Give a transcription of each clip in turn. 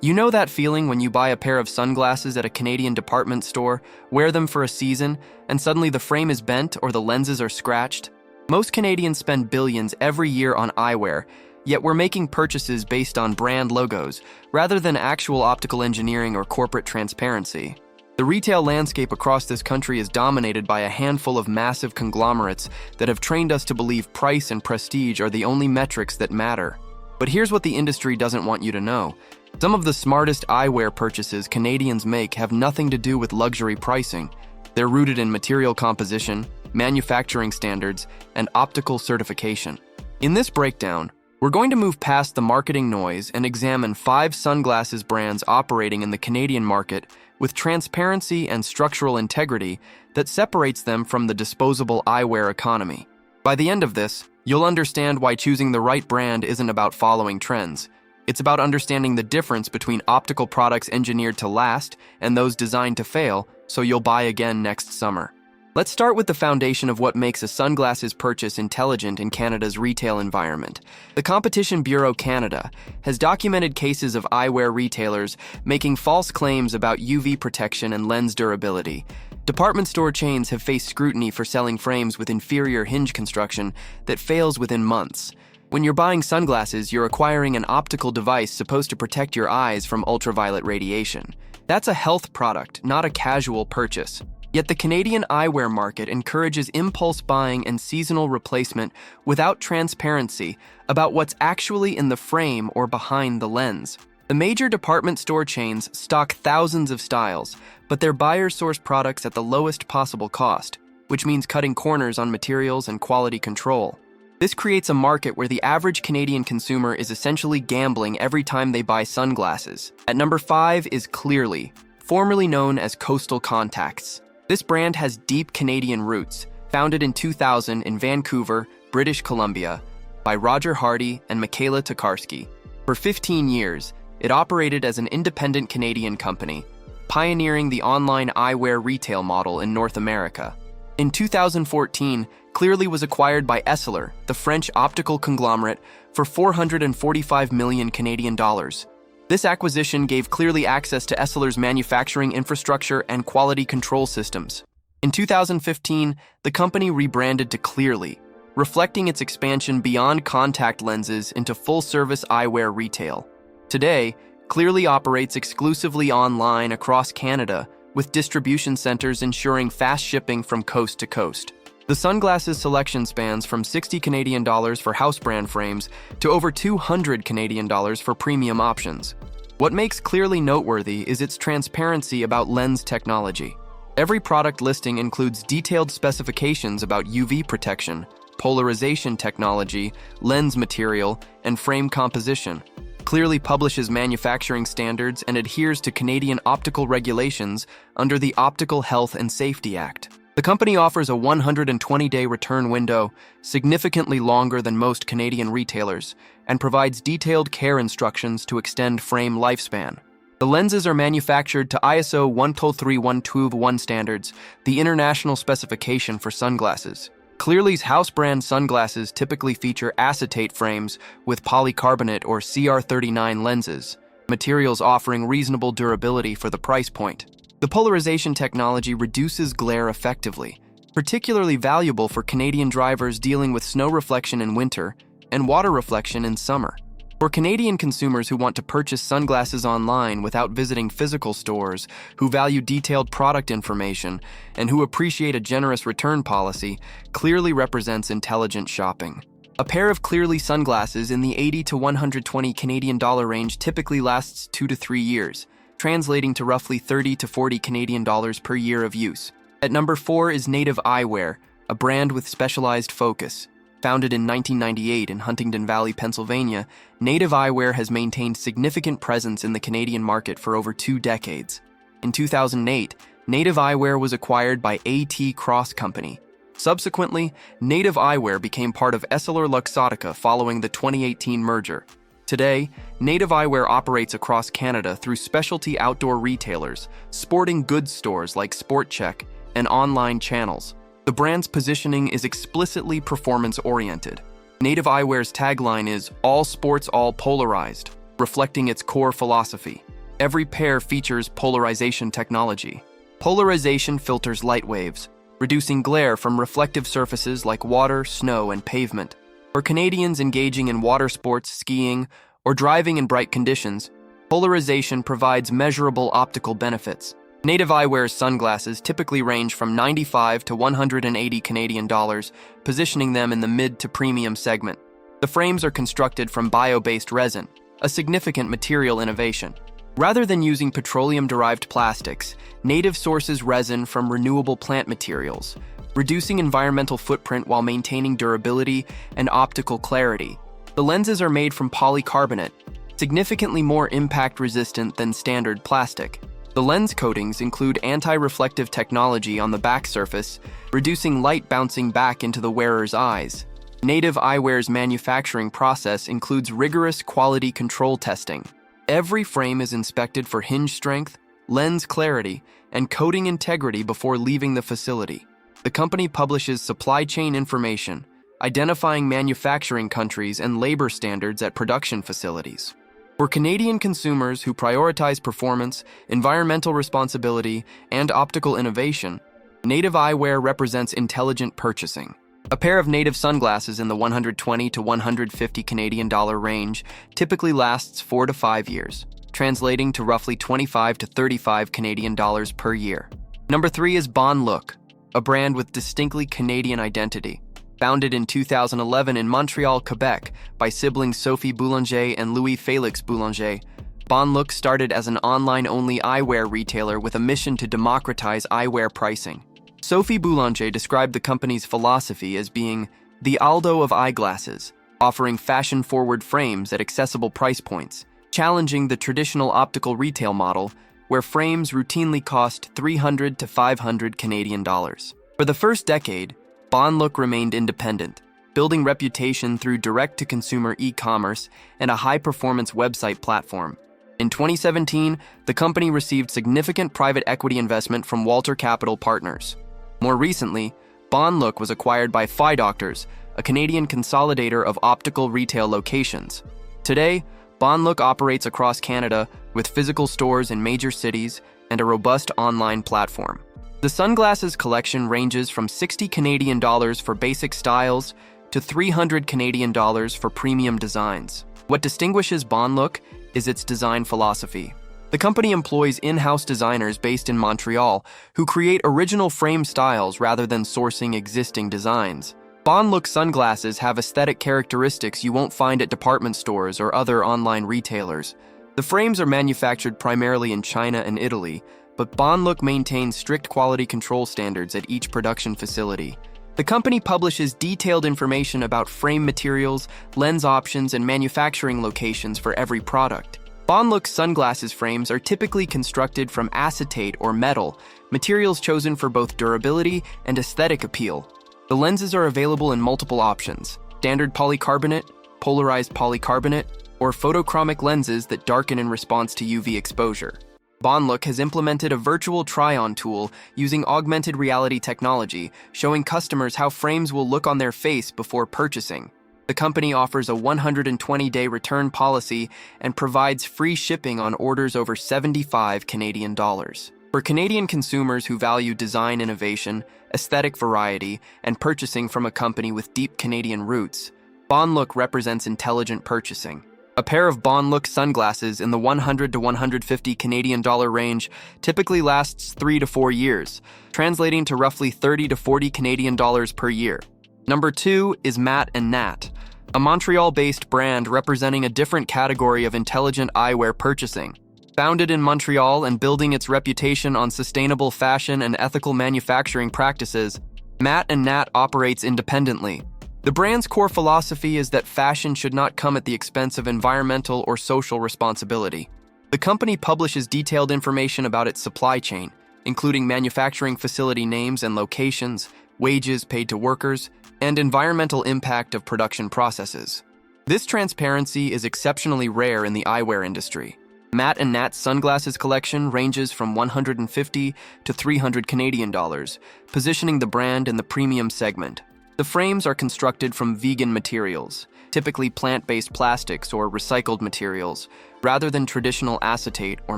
You know that feeling when you buy a pair of sunglasses at a Canadian department store, wear them for a season, and suddenly the frame is bent or the lenses are scratched? Most Canadians spend billions every year on eyewear, yet we're making purchases based on brand logos, rather than actual optical engineering or corporate transparency. The retail landscape across this country is dominated by a handful of massive conglomerates that have trained us to believe price and prestige are the only metrics that matter. But here's what the industry doesn't want you to know. Some of the smartest eyewear purchases Canadians make have nothing to do with luxury pricing. They're rooted in material composition, manufacturing standards, and optical certification. In this breakdown, we're going to move past the marketing noise and examine 5 sunglasses brands operating in the Canadian market with transparency and structural integrity that separates them from the disposable eyewear economy. By the end of this, you'll understand why choosing the right brand isn't about following trends. It's about understanding the difference between optical products engineered to last and those designed to fail, so you'll buy again next summer. Let's start with the foundation of what makes a sunglasses purchase intelligent in Canada's retail environment. The Competition Bureau Canada has documented cases of eyewear retailers making false claims about UV protection and lens durability. Department store chains have faced scrutiny for selling frames with inferior hinge construction that fails within months. When you're buying sunglasses, you're acquiring an optical device supposed to protect your eyes from ultraviolet radiation. That's a health product, not a casual purchase. Yet the Canadian eyewear market encourages impulse buying and seasonal replacement without transparency about what's actually in the frame or behind the lens. The major department store chains stock thousands of styles, but their buyers source products at the lowest possible cost, which means cutting corners on materials and quality control. This creates a market where the average Canadian consumer is essentially gambling every time they buy sunglasses. At number 5 is Clearly, formerly known as Coastal Contacts. This brand has deep Canadian roots, founded in 2000 in Vancouver, British Columbia, by Roger Hardy and Michaela Tokarski. For 15 years, it operated as an independent Canadian company, pioneering the online eyewear retail model in North America. In 2014, Clearly was acquired by Essilor, the French optical conglomerate, for 445 million Canadian dollars. This acquisition gave Clearly access to Essilor's manufacturing infrastructure and quality control systems. In 2015, the company rebranded to Clearly, reflecting its expansion beyond contact lenses into full-service eyewear retail. Today, Clearly operates exclusively online across Canada, with distribution centers ensuring fast shipping from coast to coast. The sunglasses selection spans from 60 Canadian dollars for house brand frames to over 200 Canadian dollars for premium options. What makes Clearly noteworthy is its transparency about lens technology. Every product listing includes detailed specifications about UV protection, polarization technology, lens material, and frame composition. Clearly publishes manufacturing standards and adheres to Canadian optical regulations under the Optical Health and Safety Act. The company offers a 120-day return window, significantly longer than most Canadian retailers, and provides detailed care instructions to extend frame lifespan. The lenses are manufactured to ISO 13312-1 standards, the international specification for sunglasses. Clearly's house brand sunglasses typically feature acetate frames with polycarbonate or CR39 lenses, materials offering reasonable durability for the price point. The polarization technology reduces glare effectively, particularly valuable for Canadian drivers dealing with snow reflection in winter and water reflection in summer. For Canadian consumers who want to purchase sunglasses online without visiting physical stores, who value detailed product information, and who appreciate a generous return policy, Clearly represents intelligent shopping. A pair of Clearly sunglasses in the 80 to 120 Canadian dollar range typically lasts 2 to 3 years, translating to roughly 30 to 40 Canadian dollars per year of use. At number 4 is Native Eyewear, a brand with specialized focus. Founded in 1998 in Huntingdon Valley, Pennsylvania, Native Eyewear has maintained significant presence in the Canadian market for over 2 decades. In 2008, Native Eyewear was acquired by A.T. Cross Company. Subsequently, Native Eyewear became part of Essilor-Luxottica following the 2018 merger. Today, Native Eyewear operates across Canada through specialty outdoor retailers, sporting goods stores like Sport Chek, and online channels. The brand's positioning is explicitly performance-oriented. Native Eyewear's tagline is "All sports, all polarized," reflecting its core philosophy. Every pair features polarization technology. Polarization filters light waves, reducing glare from reflective surfaces like water, snow, and pavement. For Canadians engaging in water sports, skiing, or driving in bright conditions, polarization provides measurable optical benefits. Native Eyewear's sunglasses typically range from 95 to 180 Canadian dollars, positioning them in the mid to premium segment. The frames are constructed from bio-based resin, a significant material innovation. Rather than using petroleum-derived plastics, Native sources resin from renewable plant materials, reducing environmental footprint while maintaining durability and optical clarity. The lenses are made from polycarbonate, significantly more impact-resistant than standard plastic. The lens coatings include anti-reflective technology on the back surface, reducing light bouncing back into the wearer's eyes. Native Eyewear's manufacturing process includes rigorous quality control testing. Every frame is inspected for hinge strength, lens clarity, and coating integrity before leaving the facility. The company publishes supply chain information, identifying manufacturing countries and labor standards at production facilities. For Canadian consumers who prioritize performance, environmental responsibility, and optical innovation, Native Eyewear represents intelligent purchasing. A pair of Native sunglasses in the 120 to 150 Canadian dollar range typically lasts 4 to 5 years, translating to roughly 25 to 35 Canadian dollars per year. Number 3 is BonLook, a brand with distinctly Canadian identity. Founded in 2011 in Montreal, Quebec, by siblings Sophie Boulanger and Louis Félix Boulanger, BonLook started as an online-only eyewear retailer with a mission to democratize eyewear pricing. Sophie Boulanger described the company's philosophy as being the Aldo of eyeglasses, offering fashion-forward frames at accessible price points, challenging the traditional optical retail model, where frames routinely cost 300 to 500 Canadian dollars. For the first decade, BonLook remained independent, building reputation through direct-to-consumer e-commerce and a high-performance website platform. In 2017, the company received significant private equity investment from Walter Capital Partners. More recently, BonLook was acquired by Doctors, a Canadian consolidator of optical retail locations. Today, BonLook operates across Canada with physical stores in major cities and a robust online platform. The sunglasses collection ranges from 60 Canadian dollars for basic styles to 300 Canadian dollars for premium designs. What distinguishes BonLook is its design philosophy. The company employs in-house designers based in Montreal who create original frame styles rather than sourcing existing designs. BonLook sunglasses have aesthetic characteristics you won't find at department stores or other online retailers. The frames are manufactured primarily in China and Italy, but BonLook maintains strict quality control standards at each production facility. The company publishes detailed information about frame materials, lens options, and manufacturing locations for every product. BonLook sunglasses frames are typically constructed from acetate or metal, materials chosen for both durability and aesthetic appeal. The lenses are available in multiple options: standard polycarbonate, polarized polycarbonate, or photochromic lenses that darken in response to UV exposure. BonLook has implemented a virtual try-on tool using augmented reality technology, showing customers how frames will look on their face before purchasing. The company offers a 120-day return policy and provides free shipping on orders over 75 Canadian dollars. For Canadian consumers who value design innovation, aesthetic variety, and purchasing from a company with deep Canadian roots, BonLook represents intelligent purchasing. A pair of BonLook sunglasses in the 100 to 150 Canadian dollar range typically lasts 3 to 4 years, translating to roughly 30 to 40 Canadian dollars per year. Number 2 is Matt & Nat, a Montreal-based brand representing a different category of intelligent eyewear purchasing. Founded in Montreal and building its reputation on sustainable fashion and ethical manufacturing practices, Matt & Nat operates independently. The brand's core philosophy is that fashion should not come at the expense of environmental or social responsibility. The company publishes detailed information about its supply chain, including manufacturing facility names and locations, wages paid to workers, and environmental impact of production processes. This transparency is exceptionally rare in the eyewear industry. Matt & Nat's sunglasses collection ranges from 150 to 300 Canadian dollars, positioning the brand in the premium segment. The frames are constructed from vegan materials, typically plant-based plastics or recycled materials, rather than traditional acetate or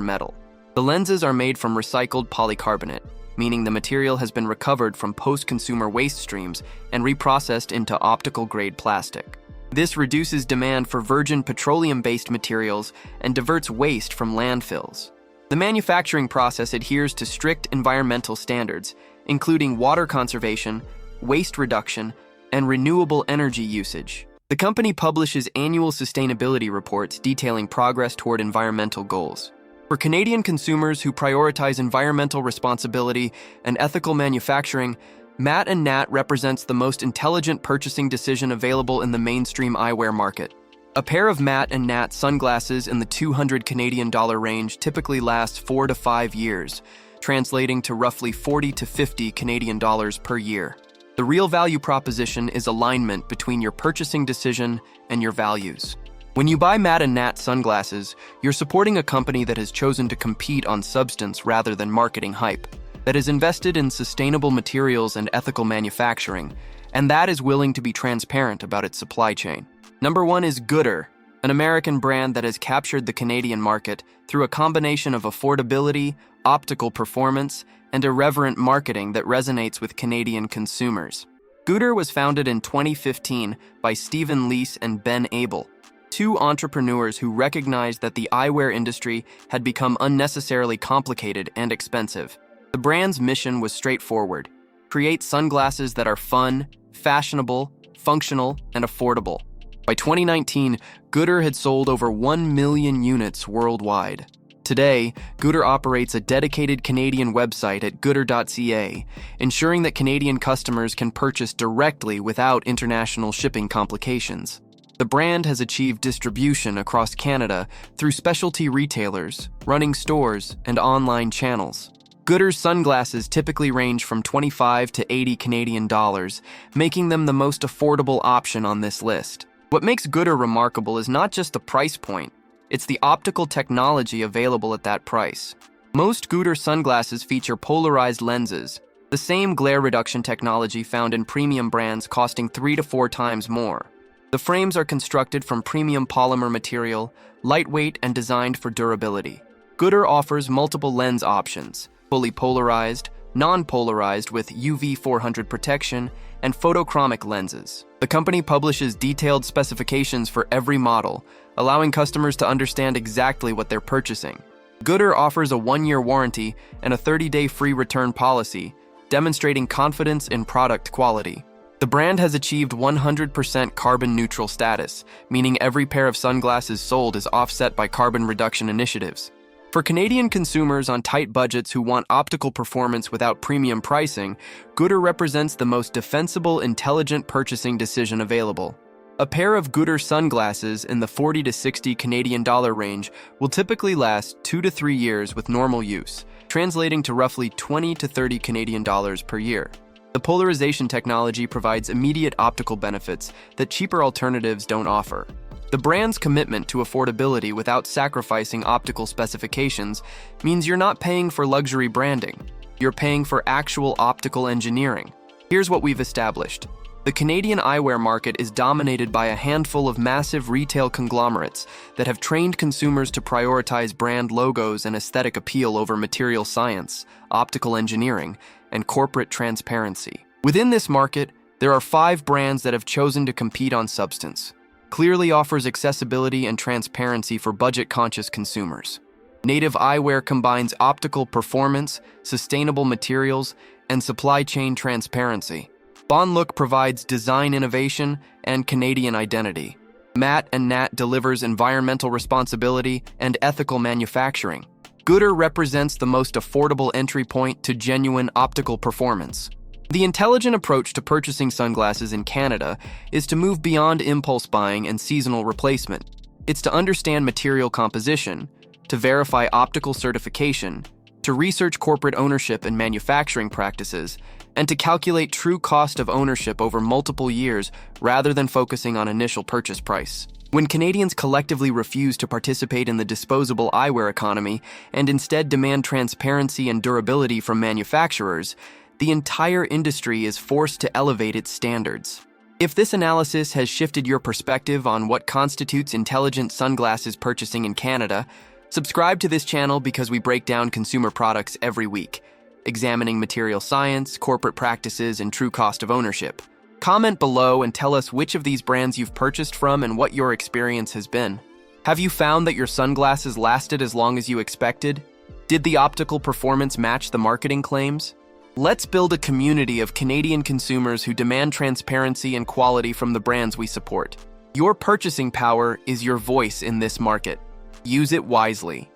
metal. The lenses are made from recycled polycarbonate, meaning the material has been recovered from post-consumer waste streams and reprocessed into optical-grade plastic. This reduces demand for virgin petroleum-based materials and diverts waste from landfills. The manufacturing process adheres to strict environmental standards, including water conservation, waste reduction, and renewable energy usage. The company publishes annual sustainability reports detailing progress toward environmental goals. For Canadian consumers who prioritize environmental responsibility and ethical manufacturing, Matt & Nat represents the most intelligent purchasing decision available in the mainstream eyewear market. A pair of Matt & Nat sunglasses in the $200 Canadian range typically lasts 4 to 5 years, translating to roughly 40 to 50 Canadian dollars per year. The real value proposition is alignment between your purchasing decision and your values. When you buy Matt & Nat sunglasses, you're supporting a company that has chosen to compete on substance rather than marketing hype, that is invested in sustainable materials and ethical manufacturing, and that is willing to be transparent about its supply chain. Number 1 is Goodr, an American brand that has captured the Canadian market through a combination of affordability, optical performance, and irreverent marketing that resonates with Canadian consumers. Goodr was founded in 2015 by Stephen Leese and Ben Abel, two entrepreneurs who recognized that the eyewear industry had become unnecessarily complicated and expensive. The brand's mission was straightforward: create sunglasses that are fun, fashionable, functional, and affordable. By 2019, Goodr had sold over 1 million units worldwide. Today, Goodr operates a dedicated Canadian website at goodr.ca, ensuring that Canadian customers can purchase directly without international shipping complications. The brand has achieved distribution across Canada through specialty retailers, running stores, and online channels. Goodr's sunglasses typically range from 25 to 80 Canadian dollars, making them the most affordable option on this list. What makes Goodr remarkable is not just the price point, it's the optical technology available at that price. Most Goodr sunglasses feature polarized lenses, the same glare reduction technology found in premium brands costing 3 to 4 times more. The frames are constructed from premium polymer material, lightweight and designed for durability. Goodr offers multiple lens options: fully polarized, non-polarized with UV 400 protection, and photochromic lenses. The company publishes detailed specifications for every model, allowing customers to understand exactly what they're purchasing. Goodr offers a 1-year warranty and a 30-day free return policy, demonstrating confidence in product quality. The brand has achieved 100% carbon neutral status, meaning every pair of sunglasses sold is offset by carbon reduction initiatives. For Canadian consumers on tight budgets who want optical performance without premium pricing, Goodr represents the most defensible, intelligent purchasing decision available. A pair of Goodr sunglasses in the 40 to 60 Canadian dollar range will typically last 2 to 3 years with normal use, translating to roughly 20 to 30 Canadian dollars per year. The polarization technology provides immediate optical benefits that cheaper alternatives don't offer. The brand's commitment to affordability without sacrificing optical specifications means you're not paying for luxury branding. You're paying for actual optical engineering. Here's what we've established. The Canadian eyewear market is dominated by a handful of massive retail conglomerates that have trained consumers to prioritize brand logos and aesthetic appeal over material science, optical engineering, and corporate transparency. Within this market, there are 5 brands that have chosen to compete on substance. Clearly offers accessibility and transparency for budget-conscious consumers. Native Eyewear combines optical performance, sustainable materials, and supply chain transparency. BonLook provides design innovation and Canadian identity. Matt & Nat delivers environmental responsibility and ethical manufacturing. Goodr represents the most affordable entry point to genuine optical performance. The intelligent approach to purchasing sunglasses in Canada is to move beyond impulse buying and seasonal replacement. It's to understand material composition, to verify optical certification, to research corporate ownership and manufacturing practices, and to calculate true cost of ownership over multiple years rather than focusing on initial purchase price. When Canadians collectively refuse to participate in the disposable eyewear economy and instead demand transparency and durability from manufacturers, the entire industry is forced to elevate its standards. If this analysis has shifted your perspective on what constitutes intelligent sunglasses purchasing in Canada, subscribe to this channel because we break down consumer products every week, examining material science, corporate practices, and true cost of ownership. Comment below and tell us which of these brands you've purchased from and what your experience has been. Have you found that your sunglasses lasted as long as you expected? Did the optical performance match the marketing claims? Let's build a community of Canadian consumers who demand transparency and quality from the brands we support. Your purchasing power is your voice in this market. Use it wisely.